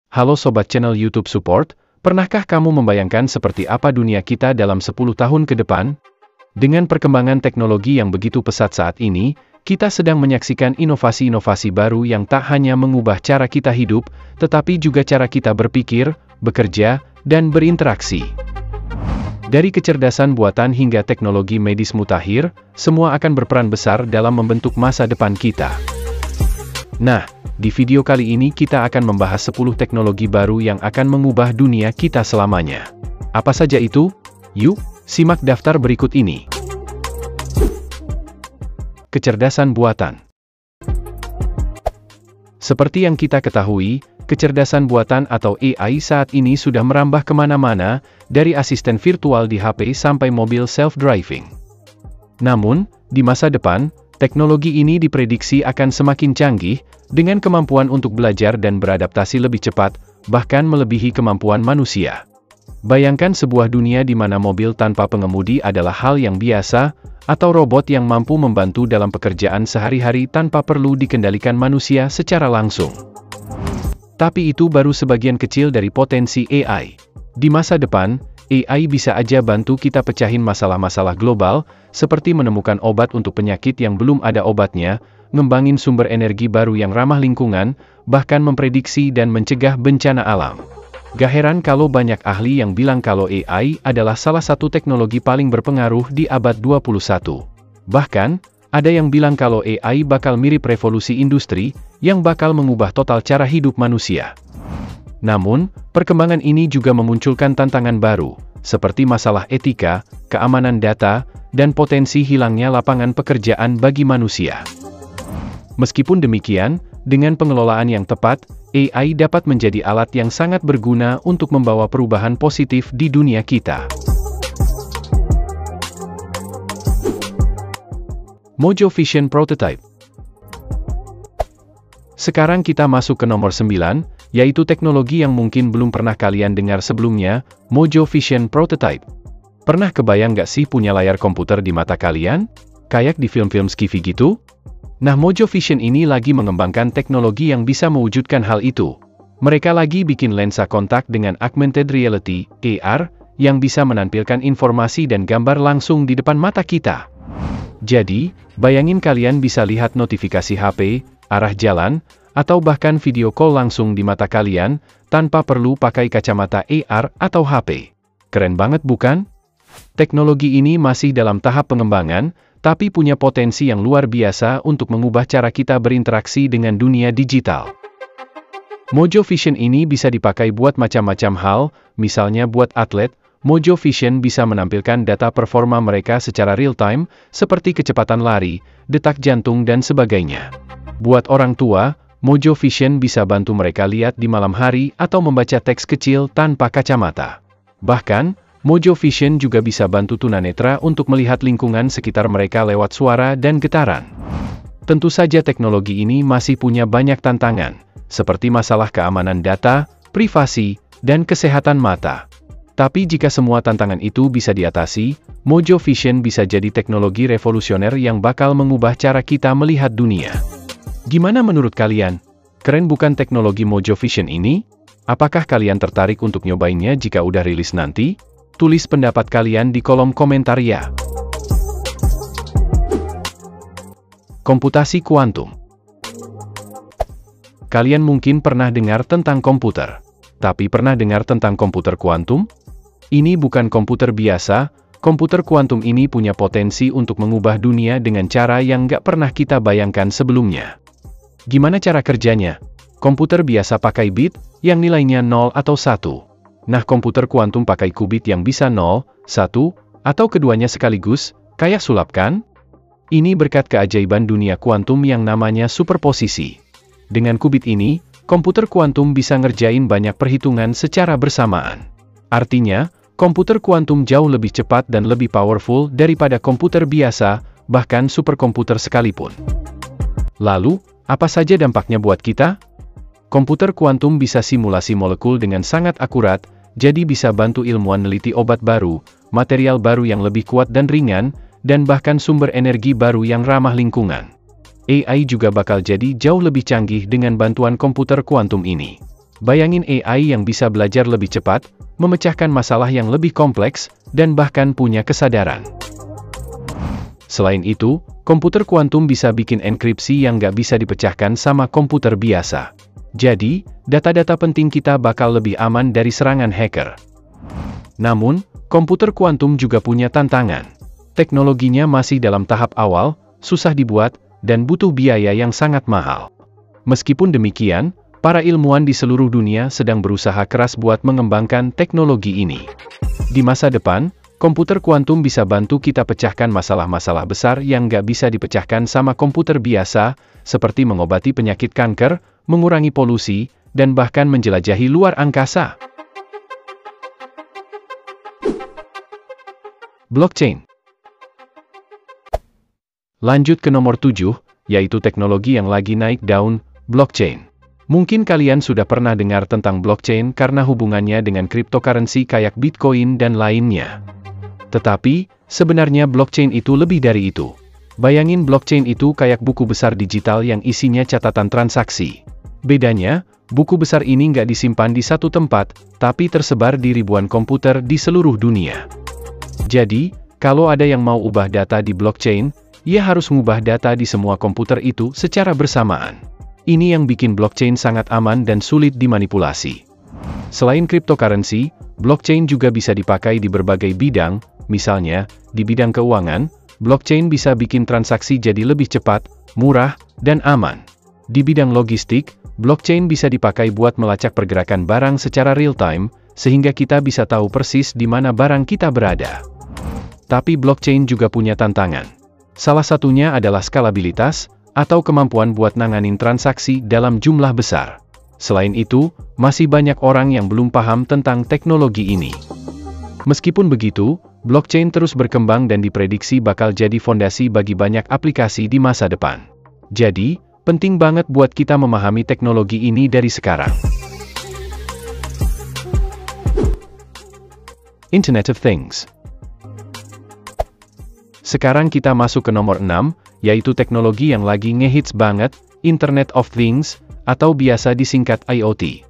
Halo Sobat Channel YouTube Support, pernahkah kamu membayangkan seperti apa dunia kita dalam 10 tahun ke depan? Dengan perkembangan teknologi yang begitu pesat saat ini, kita sedang menyaksikan inovasi-inovasi baru yang tak hanya mengubah cara kita hidup, tetapi juga cara kita berpikir, bekerja, dan berinteraksi. Dari kecerdasan buatan hingga teknologi medis mutakhir, semua akan berperan besar dalam membentuk masa depan kita. Nah, di video kali ini kita akan membahas 10 teknologi baru yang akan mengubah dunia kita selamanya. Apa saja itu? Yuk, simak daftar berikut ini. Kecerdasan buatan. Seperti yang kita ketahui, kecerdasan buatan atau AI saat ini sudah merambah kemana-mana, dari asisten virtual di HP sampai mobil self-driving. Namun, di masa depan, teknologi ini diprediksi akan semakin canggih, dengan kemampuan untuk belajar dan beradaptasi lebih cepat, bahkan melebihi kemampuan manusia. Bayangkan sebuah dunia di mana mobil tanpa pengemudi adalah hal yang biasa, atau robot yang mampu membantu dalam pekerjaan sehari-hari tanpa perlu dikendalikan manusia secara langsung. Tapi itu baru sebagian kecil dari potensi AI. Di masa depan, AI bisa aja bantu kita pecahin masalah-masalah global, seperti menemukan obat untuk penyakit yang belum ada obatnya, ngembangin sumber energi baru yang ramah lingkungan, bahkan memprediksi dan mencegah bencana alam. Gak heran kalau banyak ahli yang bilang kalau AI adalah salah satu teknologi paling berpengaruh di abad 21. Bahkan, ada yang bilang kalau AI bakal mirip revolusi industri, yang bakal mengubah total cara hidup manusia. Namun, perkembangan ini juga memunculkan tantangan baru, seperti masalah etika, keamanan data, dan potensi hilangnya lapangan pekerjaan bagi manusia. Meskipun demikian, dengan pengelolaan yang tepat, AI dapat menjadi alat yang sangat berguna untuk membawa perubahan positif di dunia kita. Mojo Vision Prototype. Sekarang kita masuk ke nomor 9, yaitu teknologi yang mungkin belum pernah kalian dengar sebelumnya, Mojo Vision Prototype. Pernah kebayang gak sih punya layar komputer di mata kalian? Kayak di film-film sci-fi gitu? Nah, Mojo Vision ini lagi mengembangkan teknologi yang bisa mewujudkan hal itu. Mereka lagi bikin lensa kontak dengan augmented reality, AR, yang bisa menampilkan informasi dan gambar langsung di depan mata kita. Jadi, bayangin kalian bisa lihat notifikasi HP, arah jalan, atau bahkan video call langsung di mata kalian, tanpa perlu pakai kacamata AR atau HP. Keren banget bukan? Teknologi ini masih dalam tahap pengembangan, tapi punya potensi yang luar biasa untuk mengubah cara kita berinteraksi dengan dunia digital. Mojo Vision ini bisa dipakai buat macam-macam hal, misalnya buat atlet, Mojo Vision bisa menampilkan data performa mereka secara real-time, seperti kecepatan lari, detak jantung dan sebagainya. Buat orang tua, Mojo Vision bisa bantu mereka lihat di malam hari atau membaca teks kecil tanpa kacamata. Bahkan, Mojo Vision juga bisa bantu tunanetra untuk melihat lingkungan sekitar mereka lewat suara dan getaran. Tentu saja teknologi ini masih punya banyak tantangan, seperti masalah keamanan data, privasi, dan kesehatan mata. Tapi jika semua tantangan itu bisa diatasi, Mojo Vision bisa jadi teknologi revolusioner yang bakal mengubah cara kita melihat dunia. Gimana menurut kalian? Keren bukan teknologi Mojo Vision ini? Apakah kalian tertarik untuk nyobainnya jika udah rilis nanti? Tulis pendapat kalian di kolom komentar ya. Komputasi kuantum. Kalian mungkin pernah dengar tentang komputer. Tapi pernah dengar tentang komputer kuantum? Ini bukan komputer biasa, komputer kuantum ini punya potensi untuk mengubah dunia dengan cara yang nggak pernah kita bayangkan sebelumnya. Gimana cara kerjanya? Komputer biasa pakai bit, yang nilainya 0 atau 1. Nah, komputer kuantum pakai qubit yang bisa 0, 1, atau keduanya sekaligus, kayak sulap kan? Ini berkat keajaiban dunia kuantum yang namanya superposisi. Dengan qubit ini, komputer kuantum bisa ngerjain banyak perhitungan secara bersamaan. Artinya, komputer kuantum jauh lebih cepat dan lebih powerful daripada komputer biasa, bahkan superkomputer sekalipun. Lalu, apa saja dampaknya buat kita? Komputer kuantum bisa simulasi molekul dengan sangat akurat, jadi bisa bantu ilmuwan neliti obat baru, material baru yang lebih kuat dan ringan, dan bahkan sumber energi baru yang ramah lingkungan. AI juga bakal jadi jauh lebih canggih dengan bantuan komputer kuantum ini. Bayangin AI yang bisa belajar lebih cepat, memecahkan masalah yang lebih kompleks, dan bahkan punya kesadaran. Selain itu, komputer kuantum bisa bikin enkripsi yang nggak bisa dipecahkan sama komputer biasa. Jadi, data-data penting kita bakal lebih aman dari serangan hacker. Namun, komputer kuantum juga punya tantangan. Teknologinya masih dalam tahap awal, susah dibuat, dan butuh biaya yang sangat mahal. Meskipun demikian, para ilmuwan di seluruh dunia sedang berusaha keras buat mengembangkan teknologi ini. Di masa depan, komputer kuantum bisa bantu kita pecahkan masalah-masalah besar yang nggak bisa dipecahkan sama komputer biasa, seperti mengobati penyakit kanker, mengurangi polusi, dan bahkan menjelajahi luar angkasa. Blockchain. Lanjut ke nomor 7, yaitu teknologi yang lagi naik daun, blockchain. Mungkin kalian sudah pernah dengar tentang blockchain karena hubungannya dengan cryptocurrency kayak Bitcoin dan lainnya. Tetapi, sebenarnya blockchain itu lebih dari itu. Bayangin blockchain itu kayak buku besar digital yang isinya catatan transaksi. Bedanya, buku besar ini nggak disimpan di satu tempat, tapi tersebar di ribuan komputer di seluruh dunia. Jadi, kalau ada yang mau ubah data di blockchain, ia harus mengubah data di semua komputer itu secara bersamaan. Ini yang bikin blockchain sangat aman dan sulit dimanipulasi. Selain cryptocurrency, blockchain juga bisa dipakai di berbagai bidang, misalnya, di bidang keuangan, blockchain bisa bikin transaksi jadi lebih cepat, murah, dan aman. Di bidang logistik, blockchain bisa dipakai buat melacak pergerakan barang secara real-time, sehingga kita bisa tahu persis di mana barang kita berada. Tapi blockchain juga punya tantangan. Salah satunya adalah skalabilitas, atau kemampuan buat nanganin transaksi dalam jumlah besar. Selain itu, masih banyak orang yang belum paham tentang teknologi ini. Meskipun begitu, blockchain terus berkembang dan diprediksi bakal jadi fondasi bagi banyak aplikasi di masa depan. Jadi, penting banget buat kita memahami teknologi ini dari sekarang. Internet of Things. Sekarang kita masuk ke nomor 6, yaitu teknologi yang lagi ngehits banget, Internet of Things, atau biasa disingkat IoT.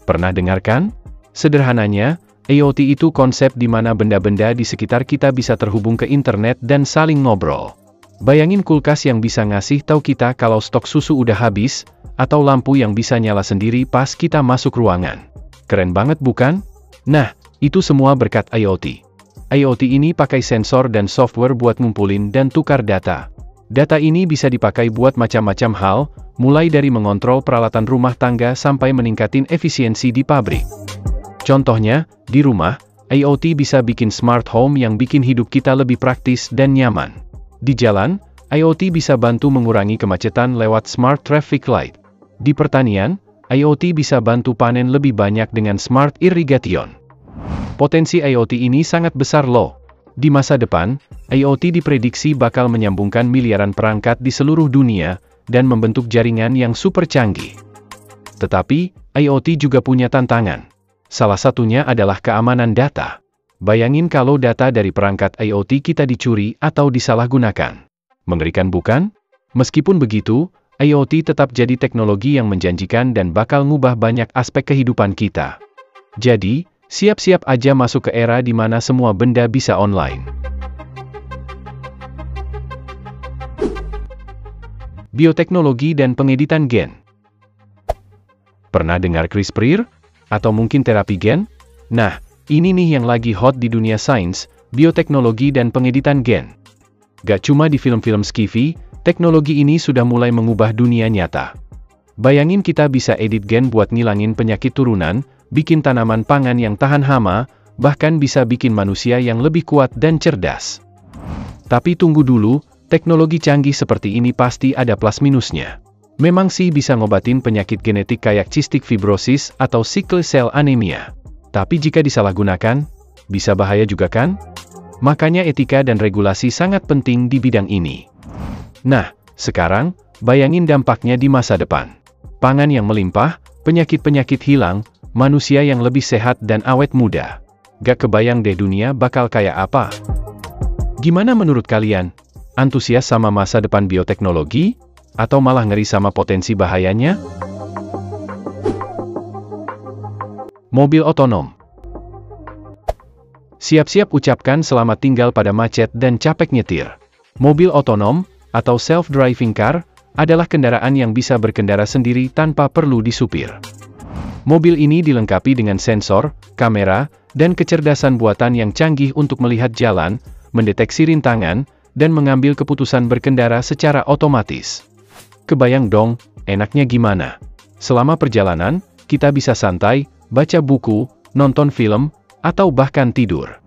Pernah dengarkan? Sederhananya, IoT itu konsep di mana benda-benda di sekitar kita bisa terhubung ke internet dan saling ngobrol. Bayangin kulkas yang bisa ngasih tahu kita kalau stok susu udah habis, atau lampu yang bisa nyala sendiri pas kita masuk ruangan. Keren banget bukan? Nah, itu semua berkat IoT. IoT ini pakai sensor dan software buat ngumpulin dan tukar data. Data ini bisa dipakai buat macam-macam hal, mulai dari mengontrol peralatan rumah tangga sampai meningkatin efisiensi di pabrik. Contohnya, di rumah, IoT bisa bikin smart home yang bikin hidup kita lebih praktis dan nyaman. Di jalan, IoT bisa bantu mengurangi kemacetan lewat smart traffic light. Di pertanian, IoT bisa bantu panen lebih banyak dengan smart irrigation. Potensi IoT ini sangat besar loh. Di masa depan, IoT diprediksi bakal menyambungkan miliaran perangkat di seluruh dunia, dan membentuk jaringan yang super canggih. Tetapi, IoT juga punya tantangan. Salah satunya adalah keamanan data. Bayangin kalau data dari perangkat IoT kita dicuri atau disalahgunakan. Mengerikan bukan? Meskipun begitu, IoT tetap jadi teknologi yang menjanjikan dan bakal ngubah banyak aspek kehidupan kita. Jadi, siap-siap aja masuk ke era di mana semua benda bisa online. Bioteknologi dan pengeditan gen. Pernah dengar CRISPR? Atau mungkin terapi gen? Nah, ini nih yang lagi hot di dunia sains, bioteknologi dan pengeditan gen. Gak cuma di film-film sci-fi, teknologi ini sudah mulai mengubah dunia nyata. Bayangin kita bisa edit gen buat ngilangin penyakit turunan, bikin tanaman pangan yang tahan hama, bahkan bisa bikin manusia yang lebih kuat dan cerdas. Tapi tunggu dulu, teknologi canggih seperti ini pasti ada plus minusnya. Memang sih bisa ngobatin penyakit genetik kayak cystic fibrosis atau sickle cell anemia. Tapi jika disalahgunakan, bisa bahaya juga kan? Makanya etika dan regulasi sangat penting di bidang ini. Nah, sekarang, bayangin dampaknya di masa depan. Pangan yang melimpah, penyakit-penyakit hilang, manusia yang lebih sehat dan awet muda. Gak kebayang deh dunia bakal kayak apa. Gimana menurut kalian? Antusias sama masa depan bioteknologi? Atau malah ngeri sama potensi bahayanya? Mobil otonom. Siap-siap ucapkan selamat tinggal pada macet dan capek nyetir. Mobil otonom, atau self-driving car, adalah kendaraan yang bisa berkendara sendiri tanpa perlu disupir. Mobil ini dilengkapi dengan sensor, kamera, dan kecerdasan buatan yang canggih untuk melihat jalan, mendeteksi rintangan, dan mengambil keputusan berkendara secara otomatis. Kebayang dong, enaknya gimana? Selama perjalanan, kita bisa santai, baca buku, nonton film, atau bahkan tidur.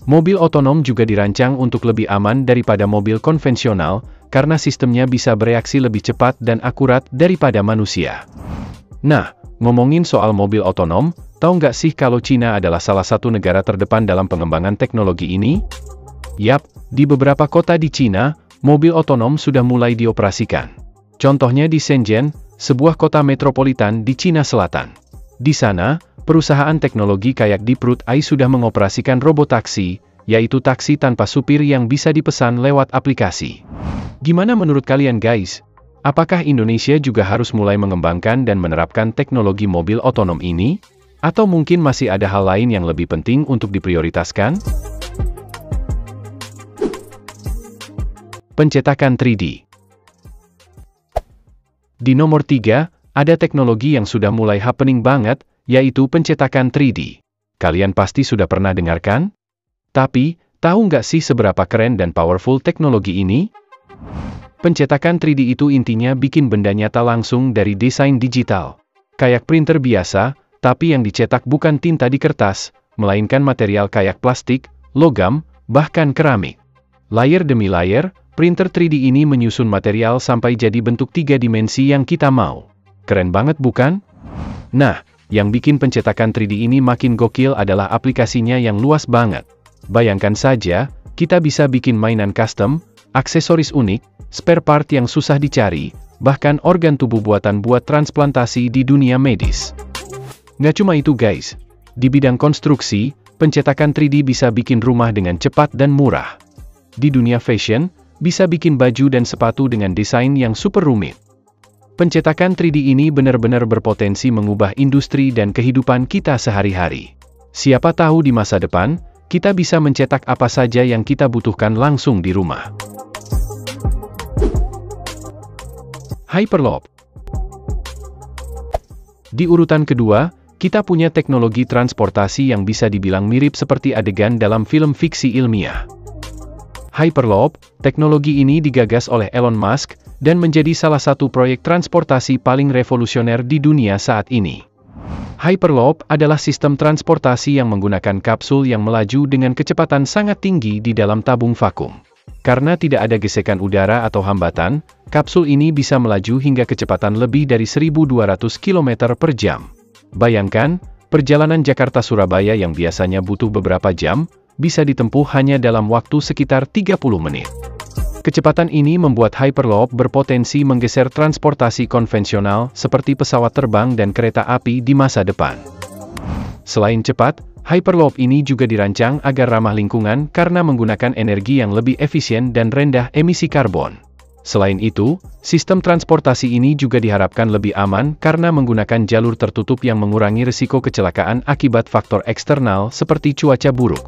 Mobil otonom juga dirancang untuk lebih aman daripada mobil konvensional, karena sistemnya bisa bereaksi lebih cepat dan akurat daripada manusia. Nah, ngomongin soal mobil otonom, tahu nggak sih kalau Cina adalah salah satu negara terdepan dalam pengembangan teknologi ini? Yap, di beberapa kota di Cina, mobil otonom sudah mulai dioperasikan. Contohnya di Shenzhen, sebuah kota metropolitan di Cina Selatan. Di sana, perusahaan teknologi kayak Deep Root AI sudah mengoperasikan robotaksi, yaitu taksi tanpa supir yang bisa dipesan lewat aplikasi. Gimana menurut kalian guys? Apakah Indonesia juga harus mulai mengembangkan dan menerapkan teknologi mobil otonom ini? Atau mungkin masih ada hal lain yang lebih penting untuk diprioritaskan? Pencetakan 3D. Di nomor 3, ada teknologi yang sudah mulai happening banget, yaitu pencetakan 3D. Kalian pasti sudah pernah dengarkan? Tapi, tahu nggak sih seberapa keren dan powerful teknologi ini? Pencetakan 3D itu intinya bikin benda nyata langsung dari desain digital. Kayak printer biasa, tapi yang dicetak bukan tinta di kertas, melainkan material kayak plastik, logam, bahkan keramik. Layer demi layer, printer 3D ini menyusun material sampai jadi bentuk 3 dimensi yang kita mau. Keren banget bukan? Nah, yang bikin pencetakan 3D ini makin gokil adalah aplikasinya yang luas banget. Bayangkan saja, kita bisa bikin mainan custom, aksesoris unik, spare part yang susah dicari, bahkan organ tubuh buatan buat transplantasi di dunia medis. Nggak cuma itu guys, di bidang konstruksi, pencetakan 3D bisa bikin rumah dengan cepat dan murah. Di dunia fashion, bisa bikin baju dan sepatu dengan desain yang super rumit. Pencetakan 3D ini benar-benar berpotensi mengubah industri dan kehidupan kita sehari-hari. Siapa tahu di masa depan, kita bisa mencetak apa saja yang kita butuhkan langsung di rumah. Hyperloop. Di urutan kedua, kita punya teknologi transportasi yang bisa dibilang mirip seperti adegan dalam film fiksi ilmiah. Hyperloop, teknologi ini digagas oleh Elon Musk, dan menjadi salah satu proyek transportasi paling revolusioner di dunia saat ini. Hyperloop adalah sistem transportasi yang menggunakan kapsul yang melaju dengan kecepatan sangat tinggi di dalam tabung vakum. Karena tidak ada gesekan udara atau hambatan, kapsul ini bisa melaju hingga kecepatan lebih dari 1.200 km per jam. Bayangkan, perjalanan Jakarta-Surabaya yang biasanya butuh beberapa jam, bisa ditempuh hanya dalam waktu sekitar 30 menit. Kecepatan ini membuat Hyperloop berpotensi menggeser transportasi konvensional seperti pesawat terbang dan kereta api di masa depan. Selain cepat, Hyperloop ini juga dirancang agar ramah lingkungan karena menggunakan energi yang lebih efisien dan rendah emisi karbon. Selain itu, sistem transportasi ini juga diharapkan lebih aman karena menggunakan jalur tertutup yang mengurangi risiko kecelakaan akibat faktor eksternal seperti cuaca buruk.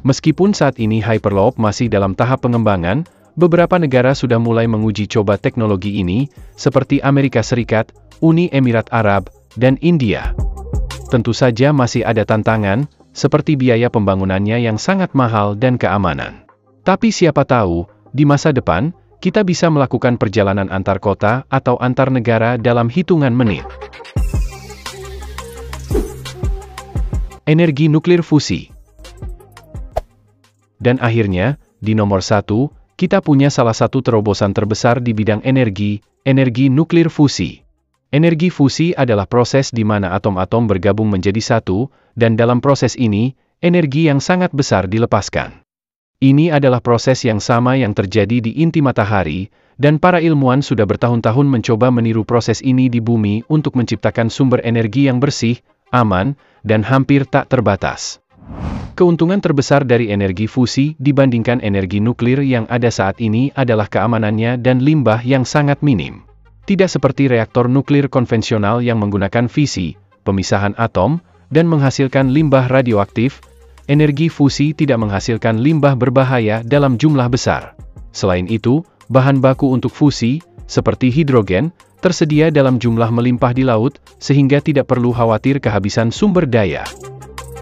Meskipun saat ini Hyperloop masih dalam tahap pengembangan, beberapa negara sudah mulai menguji coba teknologi ini, seperti Amerika Serikat, Uni Emirat Arab, dan India. Tentu saja masih ada tantangan, seperti biaya pembangunannya yang sangat mahal dan keamanan. Tapi siapa tahu, di masa depan, kita bisa melakukan perjalanan antar kota atau antar negara dalam hitungan menit. Energi nuklir fusi. Dan akhirnya, di nomor 1, kita punya salah satu terobosan terbesar di bidang energi nuklir fusi. Energi fusi adalah proses di mana atom-atom bergabung menjadi satu, dan dalam proses ini, energi yang sangat besar dilepaskan. Ini adalah proses yang sama yang terjadi di inti matahari, dan para ilmuwan sudah bertahun-tahun mencoba meniru proses ini di bumi untuk menciptakan sumber energi yang bersih, aman, dan hampir tak terbatas. Keuntungan terbesar dari energi fusi dibandingkan energi nuklir yang ada saat ini adalah keamanannya dan limbah yang sangat minim. Tidak seperti reaktor nuklir konvensional yang menggunakan fisi, pemisahan atom, dan menghasilkan limbah radioaktif. Energi fusi tidak menghasilkan limbah berbahaya dalam jumlah besar. Selain itu, bahan baku untuk fusi, seperti hidrogen, tersedia dalam jumlah melimpah di laut, sehingga tidak perlu khawatir kehabisan sumber daya.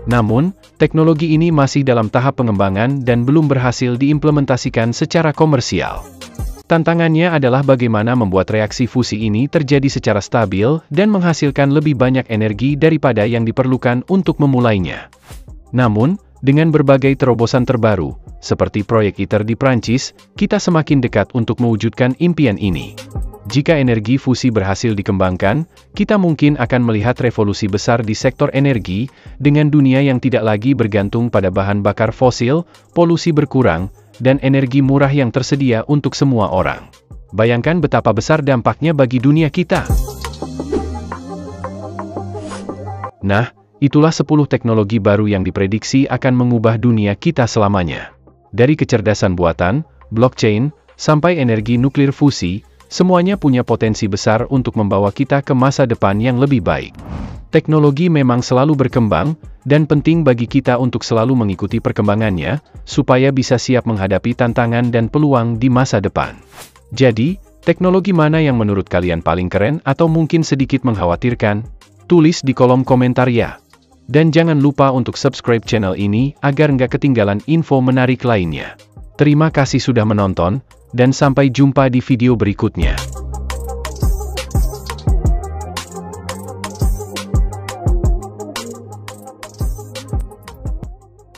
Namun, teknologi ini masih dalam tahap pengembangan dan belum berhasil diimplementasikan secara komersial. Tantangannya adalah bagaimana membuat reaksi fusi ini terjadi secara stabil dan menghasilkan lebih banyak energi daripada yang diperlukan untuk memulainya. Namun, dengan berbagai terobosan terbaru, seperti proyek ITER di Prancis, kita semakin dekat untuk mewujudkan impian ini. Jika energi fusi berhasil dikembangkan, kita mungkin akan melihat revolusi besar di sektor energi, dengan dunia yang tidak lagi bergantung pada bahan bakar fosil, polusi berkurang, dan energi murah yang tersedia untuk semua orang. Bayangkan betapa besar dampaknya bagi dunia kita. Nah, itulah 10 teknologi baru yang diprediksi akan mengubah dunia kita selamanya. Dari kecerdasan buatan, blockchain, sampai energi nuklir fusi, semuanya punya potensi besar untuk membawa kita ke masa depan yang lebih baik. Teknologi memang selalu berkembang, dan penting bagi kita untuk selalu mengikuti perkembangannya, supaya bisa siap menghadapi tantangan dan peluang di masa depan. Jadi, teknologi mana yang menurut kalian paling keren atau mungkin sedikit mengkhawatirkan? Tulis di kolom komentar ya. Dan jangan lupa untuk subscribe channel ini agar nggak ketinggalan info menarik lainnya. Terima kasih sudah menonton, dan sampai jumpa di video berikutnya.